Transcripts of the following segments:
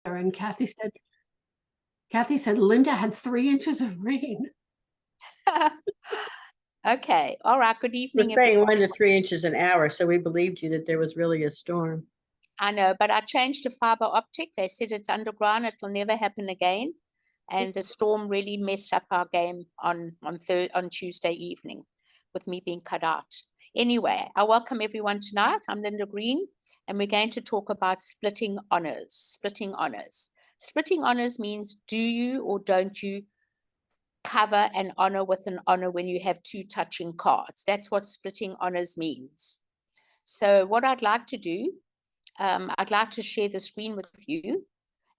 and Kathy said Linda had 3 inches of rain. Okay, all right, good evening. We're saying 1 to 3 inches an hour, so we believed you that there was really a storm. I know, but I changed to fiber optic. They said it's underground, it will never happen again. And the storm really messed up our game on Tuesday evening with me being cut out. Anyway, I welcome everyone tonight. I'm Linda Green, and we're going to talk about splitting honors. Splitting honors. Splitting honors means do you or don't you cover an honor with an honor when you have 2 touching cards. That's what splitting honors means. So what I'd like to do, I'd like to share the screen with you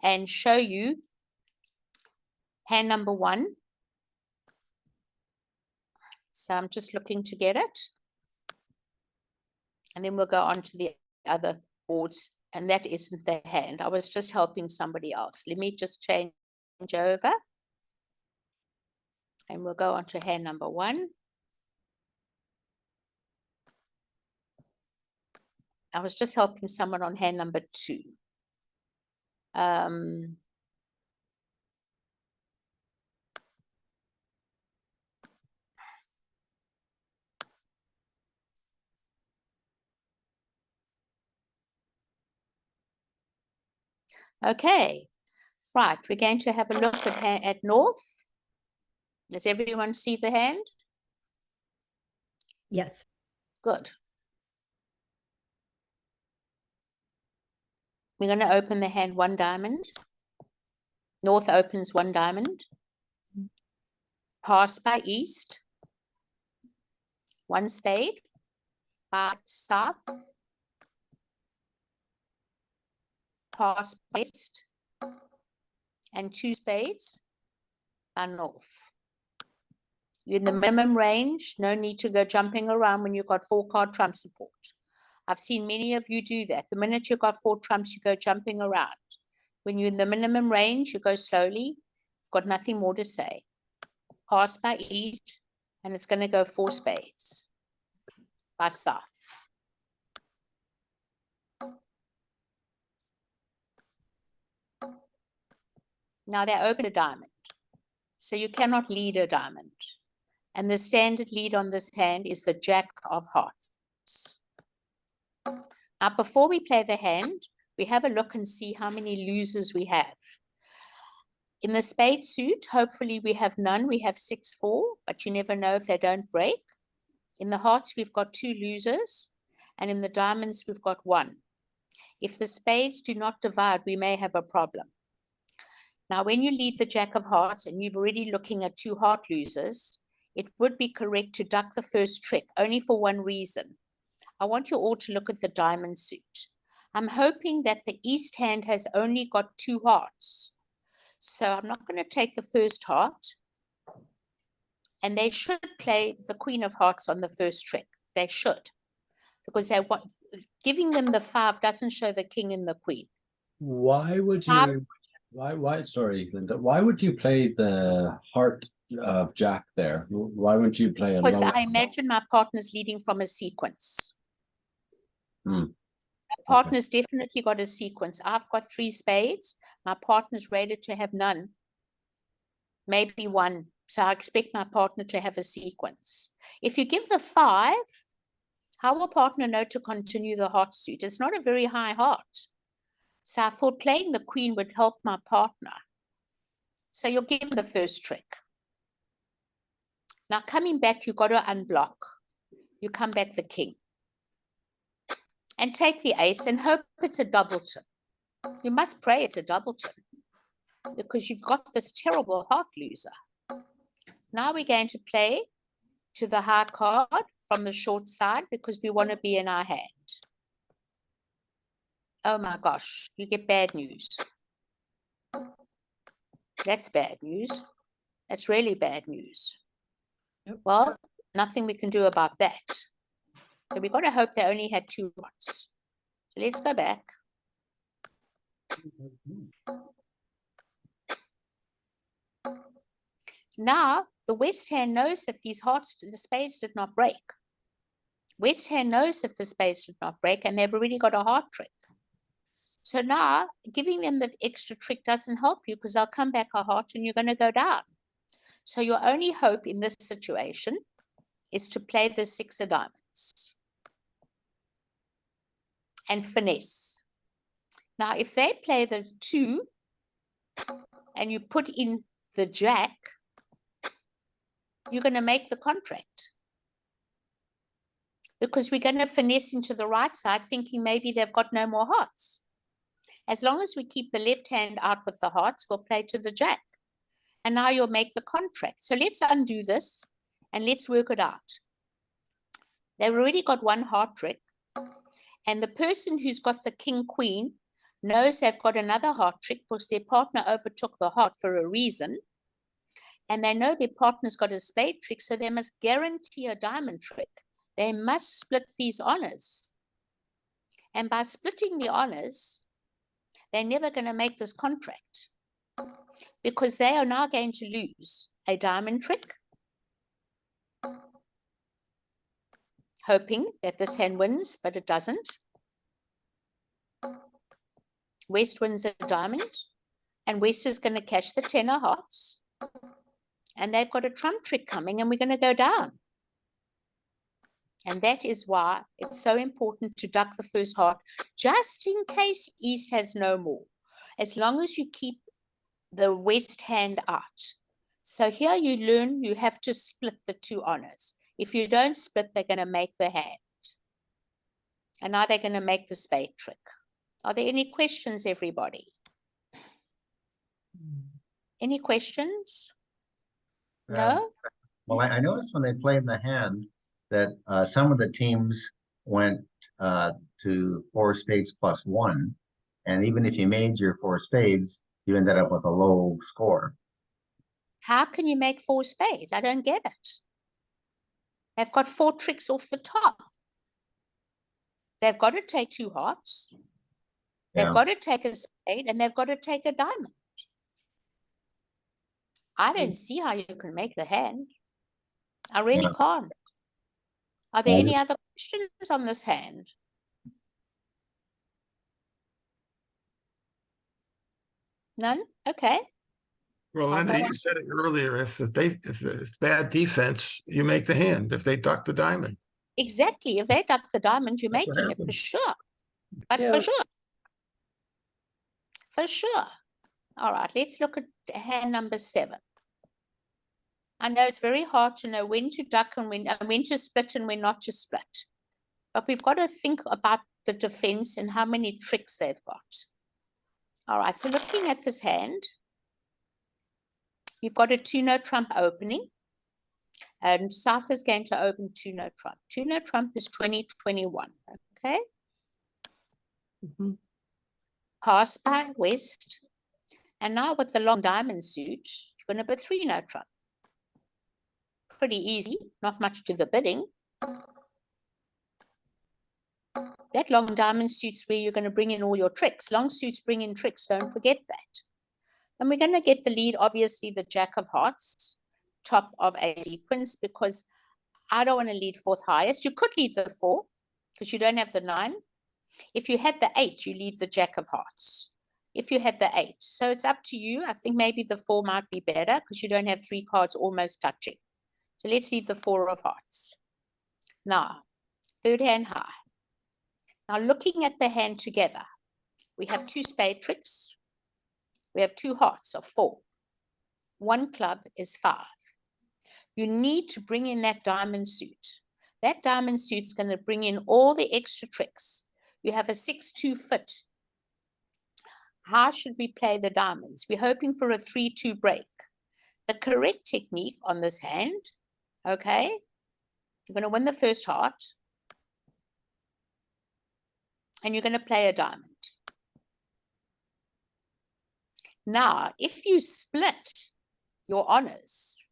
and show you hand number 1. So I'm just looking to get it. And then we'll go on to the other boards. And that isn't the hand. I was just helping somebody else. Let me just change over. And we'll go on to hand number 1. I was just helping someone on hand number 2. Okay, right, we're going to have a look at North. Does everyone see the hand? Yes. Good. We're going to open the hand 1 diamond. North opens 1 diamond. Pass by East. 1 spade. By South. Pass West. And 2 spades by North. You're in the minimum range. No need to go jumping around when you've got 4 card trump support. I've seen many of you do that. The minute you've got 4 trumps, you go jumping around. When you're in the minimum range, you go slowly. You've got nothing more to say. Pass by East, and it's going to go 4 spades by South. Now they open a diamond, so you cannot lead a diamond. And the standard lead on this hand is the Jack of Hearts. Now, before we play the hand, we have a look and see how many losers we have. In the spade suit, hopefully we have none. We have 6-4, but you never know if they don't break. In the hearts, we've got 2 losers, and in the diamonds, we've got 1. If the spades do not divide, we may have a problem. Now, when you leave the Jack of Hearts and you're already looking at 2 heart losers, it would be correct to duck the first trick, only for one reason. I want you all to look at the diamond suit. I'm hoping that the East hand has only got 2 hearts. So I'm not going to take the first heart. And they should play the Queen of Hearts on the first trick. They should. Because they want, giving them the 5 doesn't show the king and the queen. Why would you, sorry, Linda, why would you play the heart of Jack there? Why wouldn't you play a Because low? I imagine my partner's leading from a sequence. My partner's definitely got a sequence. I've got 3 spades. My partner's rated to have none. Maybe 1. So I expect my partner to have a sequence. If you give the 5, how will partner know to continue the heart suit? It's not a very high heart. So I thought playing the queen would help my partner. So you'll give him the first trick. Now coming back, you've got to unblock. You come back the king. And take the ace and hope it's a doubleton. You must pray it's a doubleton, because you've got this terrible heart loser. Now we're going to play to the high card from the short side because we want to be in our hand. Oh my gosh, you get bad news. That's bad news. That's really bad news. Yep. Well, nothing we can do about that. So we've got to hope they only had 2 hearts. So let's go back. Now, the West hand knows that these hearts, the spades did not break. West hand knows that the spades did not break, and they've already got a heart trick. So now giving them the extra trick doesn't help you because they'll come back a heart and you're going to go down. So your only hope in this situation is to play the 6 of diamonds and finesse. Now, if they play the 2 and you put in the jack, you're going to make the contract. Because we're going to finesse into the right side thinking maybe they've got no more hearts. As long as we keep the left hand out with the hearts, we'll play to the jack. And now you'll make the contract. So let's undo this and let's work it out. They've already got 1 heart trick. And the person who's got the king queen knows they've got another heart trick because their partner overtook the heart for a reason. And they know their partner's got a spade trick, so they must guarantee a diamond trick. They must split these honors. And by splitting the honors, they're never going to make this contract because they are now going to lose a diamond trick, hoping that this hand wins, but it doesn't. West wins a diamond, and West is going to catch the 10 of hearts. And they've got a trump trick coming, and we're going to go down. And that is why it's so important to duck the first heart, just in case East has no more, as long as you keep the West hand out. So here you learn you have to split the 2 honors. If you don't split, they're going to make the hand. And now they're going to make the spade trick. Are there any questions, everybody? Any questions? No? Well, I noticed when they played the hand that some of the teams went to 4 spades plus 1. And even if you made your 4 spades, you ended up with a low score. How can you make 4 spades? I don't get it. They've got 4 tricks off the top. They've got to take 2 hearts. They've Yeah. got to take a spade and they've got to take a diamond. I don't see how you can make the hand. I really Yeah. can't. Are there I any other questions on this hand? None? Okay. Well, I'll Linda, go you on. said it earlier, if it's bad defense, you make the hand. If they duck the diamond. Exactly. If they duck the diamond, you're That's what making it for happens. sure. But Yeah. for sure. For sure. All right, let's look at hand number 7. I know it's very hard to know when to duck and when to split and when not to split. But we've got to think about the defense and how many tricks they've got. All right, so looking at this hand, you've got a 2-no trump opening. And South is going to open 2-no trump. 2-no trump is 20-21, okay? Mhm. Pass by West. And now with the long diamond suit, you're going to put 3-no trump. Pretty easy, not much to the bidding. That long diamond suit's where you're going to bring in all your tricks. Long suits bring in tricks, don't forget that. And we're going to get the lead, obviously, the Jack of Hearts, top of a sequence, because I don't want to lead 4th highest. You could lead the 4, because you don't have the 9. If you had the 8, you lead the Jack of Hearts. If you had the 8. So it's up to you. I think maybe the 4 might be better, because you don't have 3 cards almost touching. So let's leave the 4 of hearts. Now, 3rd hand high. Now, looking at the hand together, we have 2 spade tricks. We have 2 hearts of 4. 1 club is 5. You need to bring in that diamond suit. That diamond suit's going to bring in all the extra tricks. You have a 6-2 fit. How should we play the diamonds? We're hoping for a 3-2 break. The correct technique on this hand, okay, you're going to win the first heart. And you're going to play a diamond. Now, if you split your honors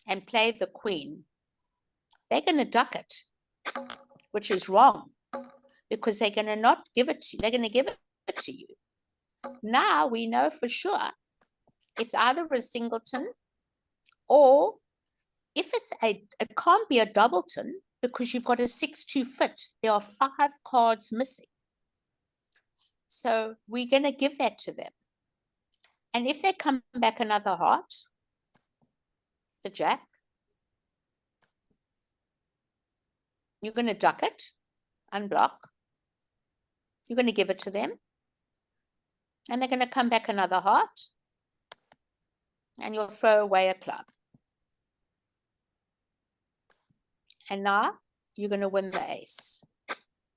and play the queen, they're going to duck it, which is wrong, because they're going to not give it to you. They're going to give it to you. Now we know for sure it's either a singleton, or if it's it can't be a doubleton, because you've got a 6-2 fit. There are 5 cards missing. So we're going to give that to them. And if they come back another heart, the jack, you're going to duck it, unblock. You're going to give it to them. And they're going to come back another heart. And you'll throw away a club. And now you're going to win the ace.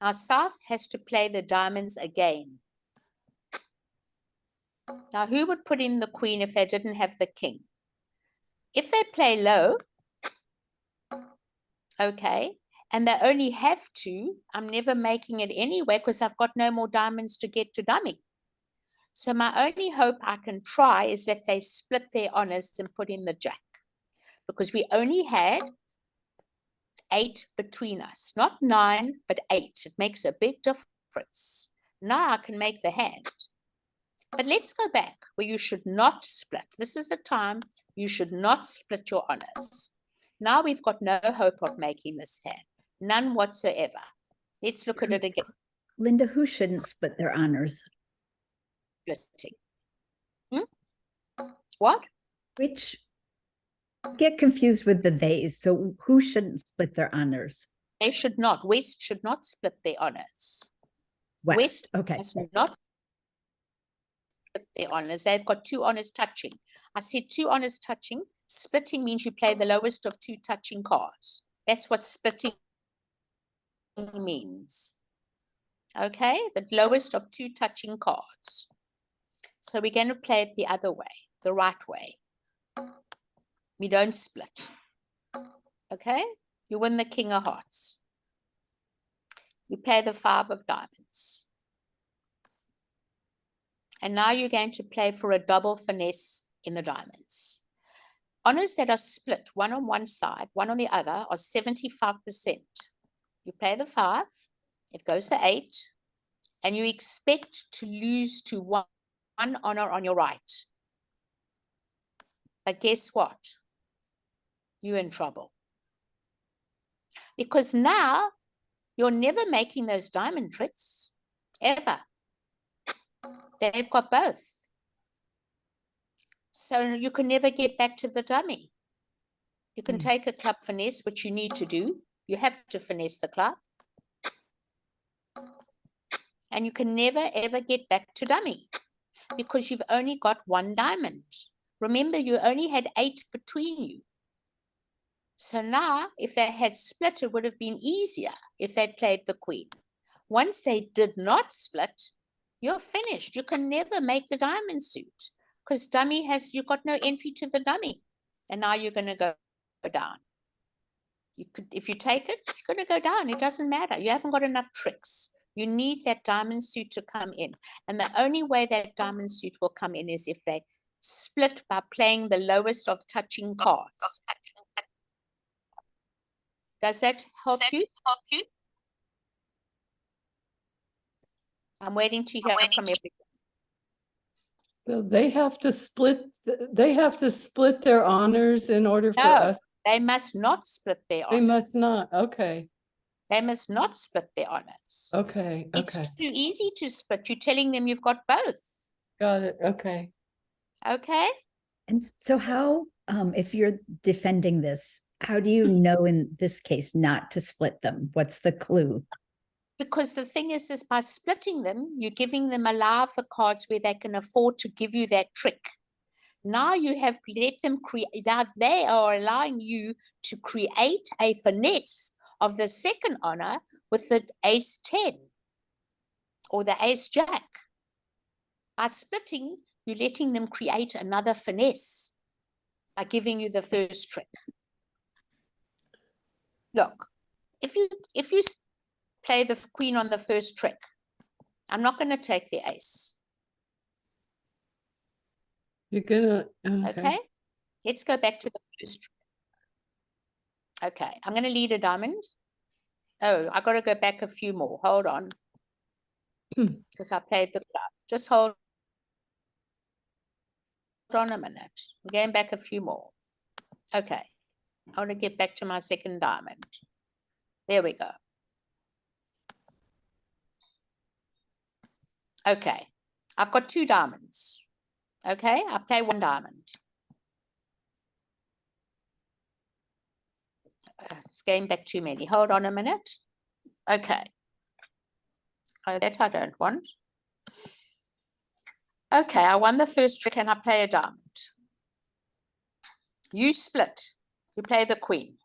Now South has to play the diamonds again. Now who would put in the queen if they didn't have the king? If they play low, okay, and they only have two, I'm never making it anyway because I've got no more diamonds to get to dummy. So my only hope I can try is that they split their honors and put in the jack. Because we only had 8 between us, not 9, but 8. It makes a big difference. Now I can make the hand. But let's go back where you should not split. This is the time you should not split your honors. Now we've got no hope of making this hand. None whatsoever. Let's look at it again. Linda, who shouldn't split their honors? Splitting. What? Which get confused with the theys. So who shouldn't split their honors? They should not. West should not split their honors. West. Okay. Must not split their honors. They've got 2 honors touching. I said 2 honors touching. Splitting means you play the lowest of 2 touching cards. That's what splitting means. Okay, the lowest of 2 touching cards. So we're going to play it the other way, the right way. We don't split. Okay, you win the king of hearts. You play the 5 of diamonds. And now you're going to play for a double finesse in the diamonds. Honors that are split, one on one side, one on the other, are 75%. You play the 5, it goes to 8, and you expect to lose to one honor on your right. But guess what? You're in trouble. Because now you're never making those diamond tricks, ever. They've got both. So you can never get back to the dummy. You can take a club finesse, which you need to do. You have to finesse the club. And you can never, ever get back to dummy because you've only got 1 diamond. Remember, you only had 8 between you. So now, if they had split, it would have been easier if they'd played the queen. Once they did not split, you're finished. You can never make the diamond suit because dummy has, you've got no entry to the dummy. And now you're going to go down. You could, if you take it, you're going to go down. It doesn't matter. You haven't got enough tricks. You need that diamond suit to come in. And the only way that diamond suit will come in is if they split by playing the lowest of touching cards. Does that help you? I'm waiting to hear from everyone. So they have to split their honors in order for No, us. they must not split their honors. They must not. Okay. They must not split their honors. Okay. Okay. It's too easy to split. You're telling them you've got both. Got it. Okay. Okay. And so how, if you're defending this, how do you know in this case not to split them? What's the clue? Because the thing is by splitting them, you're giving them allow for cards where they can afford to give you that trick. Now you have let them create, now they are allowing you to create a finesse of the second honor with the ace 10 or the ace jack. By splitting, you're letting them create another finesse by giving you the first trick. Look, if you play the queen on the first trick, I'm not going to take the ace. You're gonna. Okay. Let's go back to the first trick. Okay, I'm going to lead a diamond. Oh, I got to go back a few more. Hold on. Because I played the club. Just hold on a minute. I'm going back a few more. Okay. I want to get back to my second diamond. There we go. Okay, I've got 2 diamonds. Okay, I play 1 diamond. It's going back too many. Hold on a minute. Okay. Oh, that I don't want. Okay, I won the first trick and I play a diamond. You split. You play the queen.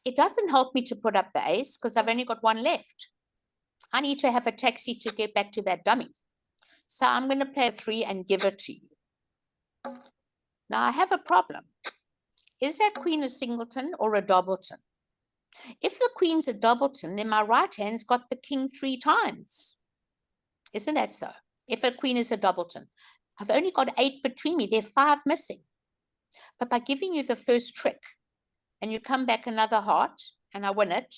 It doesn't help me to put up the ace because I've only got 1 left. I need to have a taxi to get back to that dummy. So I'm going to play a 3 and give it to you. Now I have a problem. Is that queen a singleton or a doubleton? If the queen's a doubleton, then my right hand's got the king 3 times. Isn't that so? If a queen is a doubleton, I've only got 8 between me. There are 5 missing. But by giving you the first trick and you come back another heart and I win it,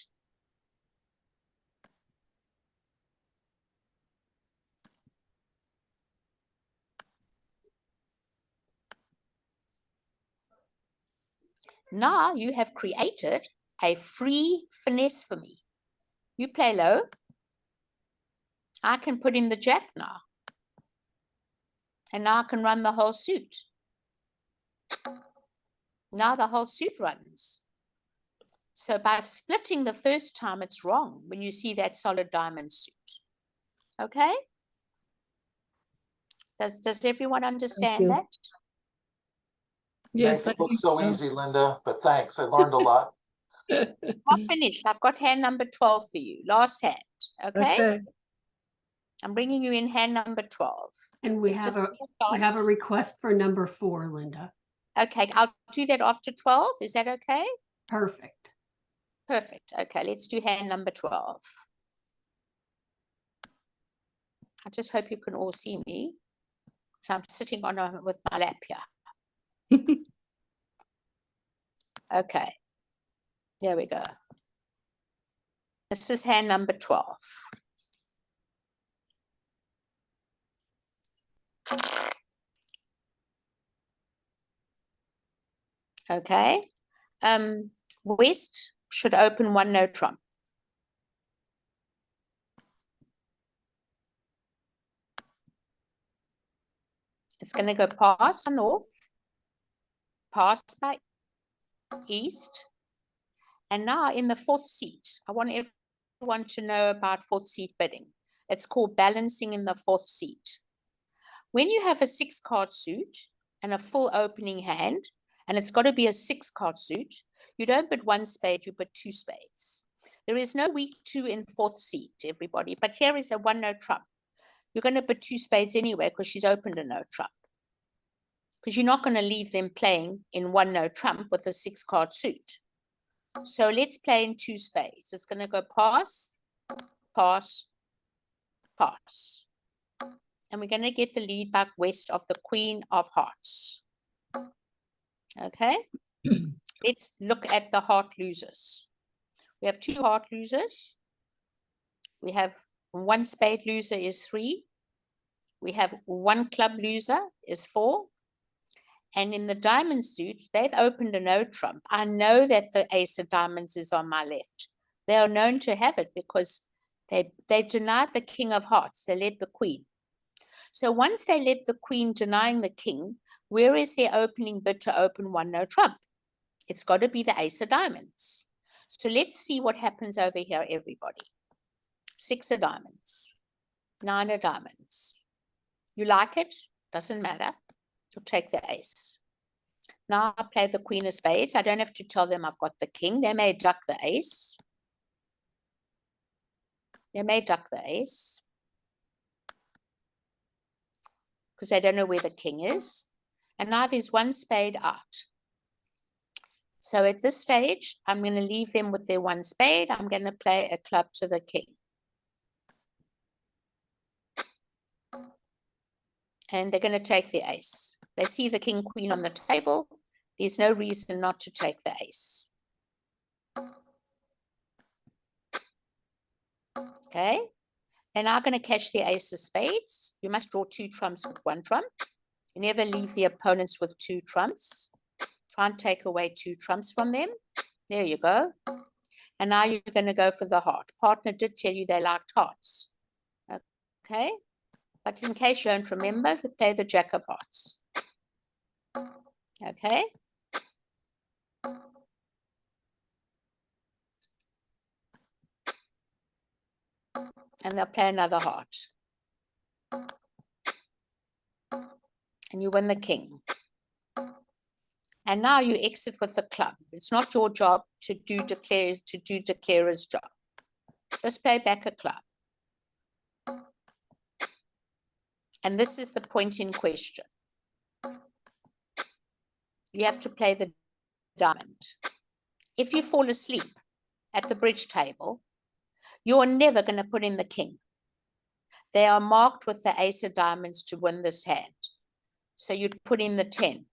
now you have created a free finesse for me. You play low. I can put in the jack now. And now I can run the whole suit. Now the whole suit runs. So by splitting the first time, it's wrong when you see that solid diamond suit. Okay? Does everyone understand you. that? Yes, Make I it look think so easy, Linda, but thanks. I learned a lot. I've finished. I've got hand number 12 for you. Last hand. Okay? Okay. I'm bringing you in hand number 12. And we Just have give me a chance. request for number 4, Linda. Okay, I'll do that after 12. Is that okay? Perfect. Perfect. Okay, let's do hand number 12. I just hope you can all see me. So I'm sitting on with my lap here. Okay, there we go. This is hand number 12. Okay, West should open 1 no trump. It's going to go past north, past by east, and now in the 4th seat. I want everyone to know about 4th seat bidding. It's called balancing in the 4th seat. When you have a 6-card suit and a full opening hand, and it's got to be a 6-card suit, you don't bid 1 spade, you bid 2 spades. There is no weak 2 in 4th seat, everybody, but here is a 1 no trump. You're going to bid 2 spades anyway because she's opened a no trump. Because you're not going to leave them playing in 1 no trump with a 6-card suit. So let's play in 2 spades. It's going to go pass, pass, pass. And we're going to get the lead back west of the Queen of Hearts. Okay. Let's look at the heart losers. We have 2 heart losers. We have 1 spade loser is 3. We have 1 club loser is 4. And in the diamond suit, they've opened a no trump. I know that the ace of diamonds is on my left. They are known to have it because they've denied the king of hearts. They led the queen. So once they let the queen denying the king, where is their opening bid to open 1 no trump? It's got to be the ace of diamonds. So let's see what happens over here, everybody. 6 of diamonds, 9 of diamonds. You like it? Doesn't matter. You'll take the ace. Now I play the queen of spades. I don't have to tell them I've got the king. They may duck the ace. They may duck the ace because they don't know where the king is. And now there's 1 spade out. So at this stage, I'm going to leave them with their 1 spade. I'm going to play a club to the king. And they're going to take the ace. They see the king, queen on the table. There's no reason not to take the ace. Okay. They're now going to catch the ace of spades. You must draw 2 trumps with 1 trump. You never leave the opponents with 2 trumps. Try and take away 2 trumps from them. There you go. And now you're going to go for the heart. Partner did tell you they liked hearts. Okay, but in case you don't remember, we play the Jack of Hearts. Okay. And they'll play another heart. And you win the king. And now you exit with the club. It's not your job to do declarer's job. Just play back a club. And this is the point in question. You have to play the diamond. If you fall asleep at the bridge table, you're never going to put in the king. They are marked with the ace of diamonds to win this hand. So you'd put in the 10.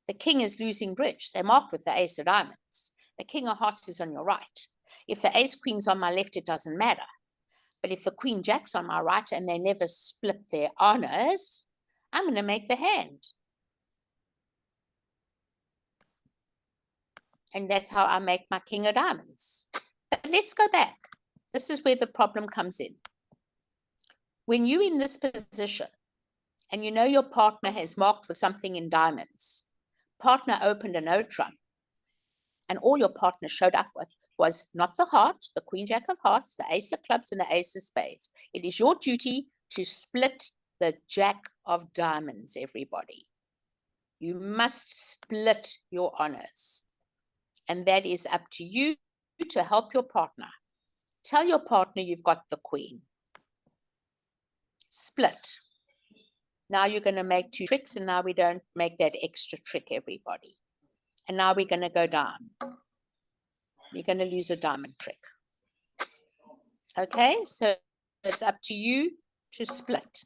The king is losing bridge. They're marked with the ace of diamonds. The king of hearts is on your right. If the ace queen's on my left, it doesn't matter. But if the queen jack's on my right and they never split their honors, I'm going to make the hand. And that's how I make my king of diamonds. But let's go back. This is where the problem comes in. When you're in this position and you know your partner has marked with something in diamonds, partner opened a no trump, and all your partner showed up with was not the heart, the queen jack of hearts, the ace of clubs, and the ace of spades. It is your duty to split the jack of diamonds, everybody. You must split your honors. And that is up to you to help your partner. Tell your partner you've got the queen. Split. Now you're going to make 2 tricks, and now we don't make that extra trick, everybody. And now we're going to go down. You're going to lose a diamond trick. Okay, so it's up to you to split.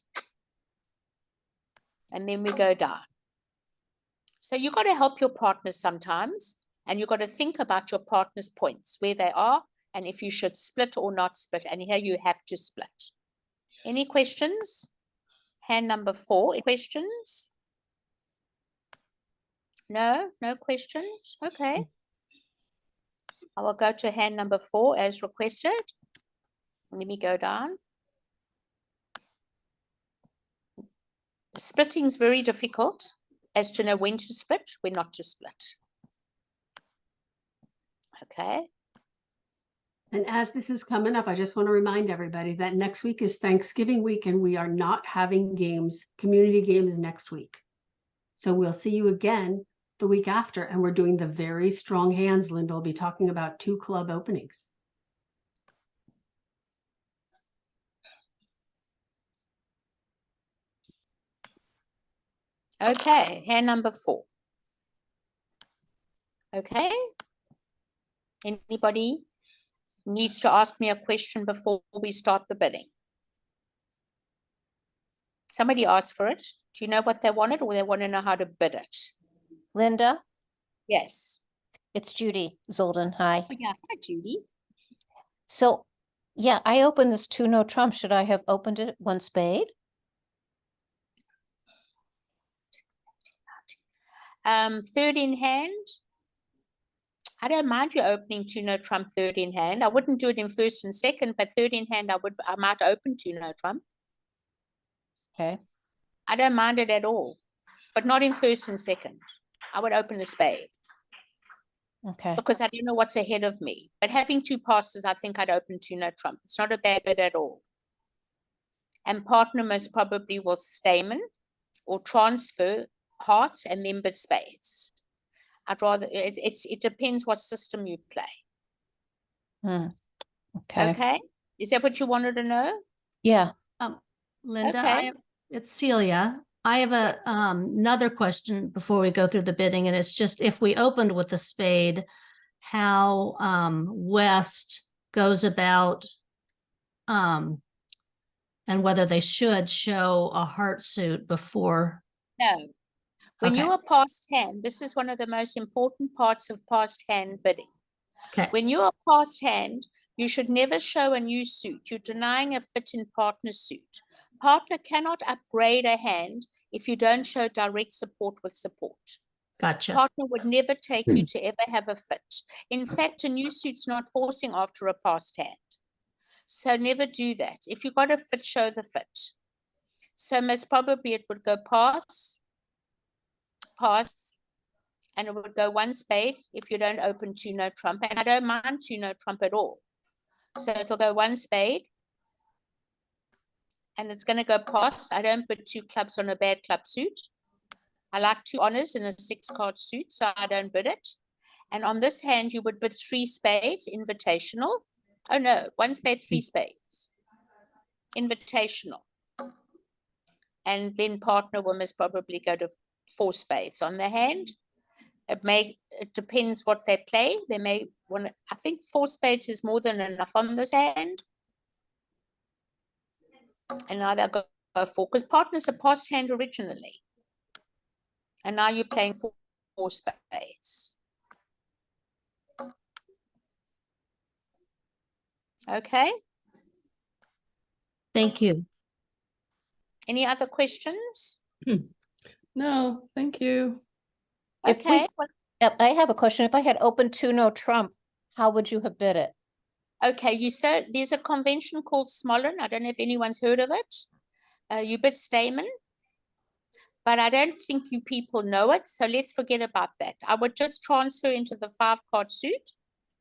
And then we go down. So you've got to help your partners sometimes, and you've got to think about your partner's points, where they are, and if you should split or not split. And here you have to split. Any questions? Hand number 4, any questions? No, no questions. Okay. I will go to hand number 4 as requested. Let me go down. The splitting is very difficult as to know when to split, when not to split. Okay. And as this is coming up, I just want to remind everybody that next week is Thanksgiving week, and we are not having games, community games next week. So we'll see you again the week after, and we're doing the very strong hands. Linda will be talking about 2 club openings. Okay, hand number 4. Okay. Anybody needs to ask me a question before we start the bidding? Somebody asked for it. Do you know what they wanted, or they want to know how to bid it? Linda, Yes. it's Judy Zolden. Hi. Oh, yeah. Hi, Judy. So, yeah, I opened this 2 no trump. Should I have opened it 1 spade? Third in hand. I don't mind you opening 2 no trump third in hand. I wouldn't do it in first and second, but third in hand, I might open 2 no trump. Okay. I don't mind it at all, but not in first and second. I would open a spade Okay. because I don't know what's ahead of me. But having 2 passes, I think I'd open 2 no trump. It's not a bad bid at all. And partner most probably will stamen or transfer hearts and then bid spades. I'd rather, it depends what system you play. Okay. Okay. Is that what you wanted to know? Yeah. Linda, Okay. it's Celia. I have a another question before we go through the bidding, and it's just if we opened with a spade, how West goes about and whether they should show a heart suit before. No. When Okay. you are past hand, this is one of the most important parts of past hand bidding. Okay. When you are past hand, you should never show a new suit. You're denying a fit in partner's suit. Partner cannot upgrade a hand if you don't show direct support with support. Gotcha. Partner would never take you to ever have a fit. In fact, a new suit's not forcing after a past hand. So never do that. If you got a fit, show the fit. So most probably it would go pass, pass, and it would go one spade if you don't open 2-note trump. And I don't mind 2-note trump at all. So it'll go one spade. And it's going to go pass. I don't put 2 clubs on a bad club suit. I like 2 honors in a 6-card suit, so I don't bid it. And on this hand, you would bid 3 spades, invitational. Oh no, 1 spade, 3 spades, invitational. And then partner will most probably go to 4 spades on the hand. It depends what they play. They may want, I think 4 spades is more than enough on this hand. And now they'll go 4, because partner's a passed hand originally. And now you're playing 4 spades. Okay. Thank you. Any other questions? No, thank you. If we- Okay. Well, Yep, I have a question. If I had opened 2-note trump, how would you have bid it? okay, you said there's a convention called Smollen. I don't know if anyone's heard of it. You bid Stamen, but I don't think you people know it. So let's forget about that. I would just transfer into the 5-card suit,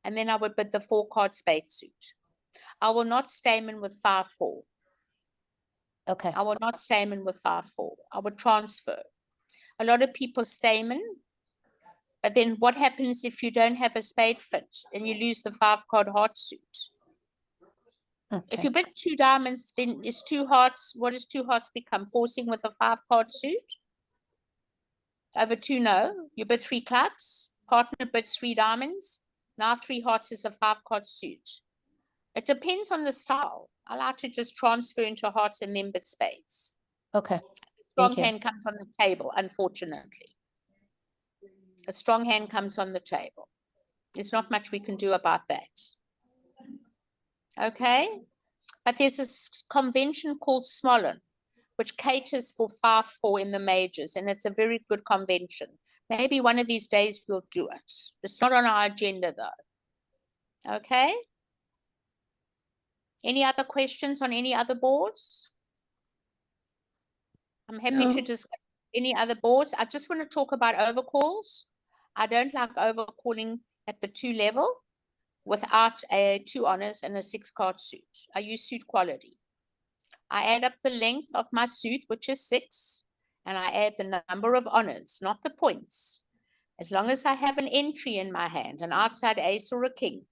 and then I would bid the 4-card spade suit. I will not Stamen with 5-4. Okay, I will not Stamen with 5-4. I would transfer. A lot of people Stamen, but then what happens if you don't have a spade fit and you lose the 5-card heart suit? If okay. you bid 2 diamonds, then is 2 hearts. What does 2 hearts become? Forcing with a 5-card suit? Over 2, no. You bid 3 clubs. Partner bids 3 diamonds. Now 3 hearts is a 5-card suit. It depends on the style. I like to just transfer into hearts and then bid spades. Okay, Strong Thank you. hand comes on the table, unfortunately. A strong hand comes on the table. There's not much we can do about that. Okay? But there's a convention called Smollen, which caters for 5-4 in the majors, and it's a very good convention. Maybe one of these days we'll do it. It's not on our agenda, though. Okay? Any other questions on any other boards? I'm happy to No. discuss any other boards. I just want to talk about overcalls. I don't like overcalling at the 2 level without a 2 honors and a 6-card suit. I use suit quality. I add up the length of my suit, which is 6, and I add the number of honors, not the points. As long as I have an entry in my hand, an outside ace or a king.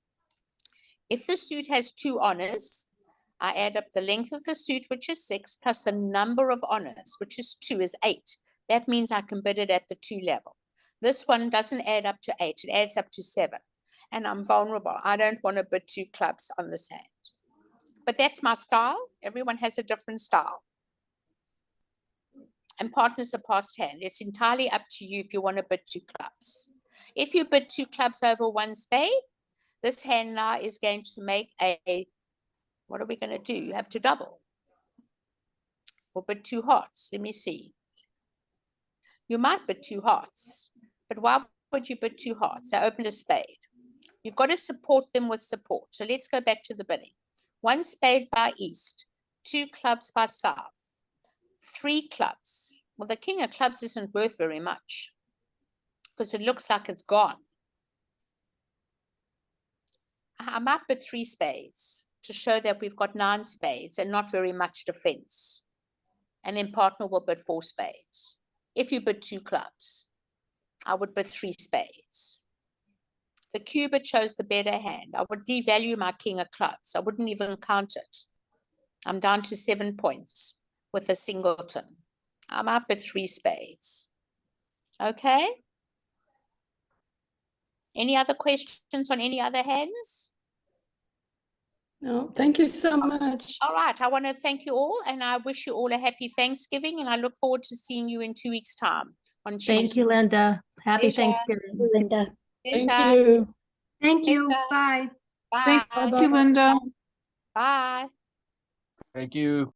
If the suit has 2 honors, I add up the length of the suit, which is 6, plus the number of honors, which is 2, is 8. That means I can bid it at the 2 level. This one doesn't add up to 8, it adds up to 7. And I'm vulnerable. I don't want to bid 2 clubs on this hand. But that's my style. Everyone has a different style. And partner's a passed hand. It's entirely up to you if you want to bid 2 clubs. If you bid 2 clubs over 1 spade, this hand now is going to make a, what are we going to do? You have to double. Or bid 2 hearts. Let me see. You might bid 2 hearts. But why would you bid 2 hearts? I opened a spade. You've got to support them with support. So let's go back to the bidding. 1 spade by east, 2 clubs by south, 3 clubs. Well, the king of clubs isn't worth very much because it looks like it's gone. I might bid 3 spades to show that we've got 9 spades and not very much defense. And then partner will bid 4 spades. If you bid 2 clubs, I would bid 3 spades. The cubit chose the better hand. I would devalue my king of clubs. I wouldn't even count it. I'm down to 7 points with a singleton. I'm up at 3 spades. Okay. Any other questions on any other hands? No, thank you so much. All right. I want to thank you all, and I wish you all a happy Thanksgiving, and I look forward to seeing you in 2 weeks' time on Tuesday. Thank you, Linda. Happy Pleasure. Thanksgiving. Linda. Thank Pleasure. you. Thank you. Pleasure. Bye. Bye. Thank you, Linda. Bye. Thank you.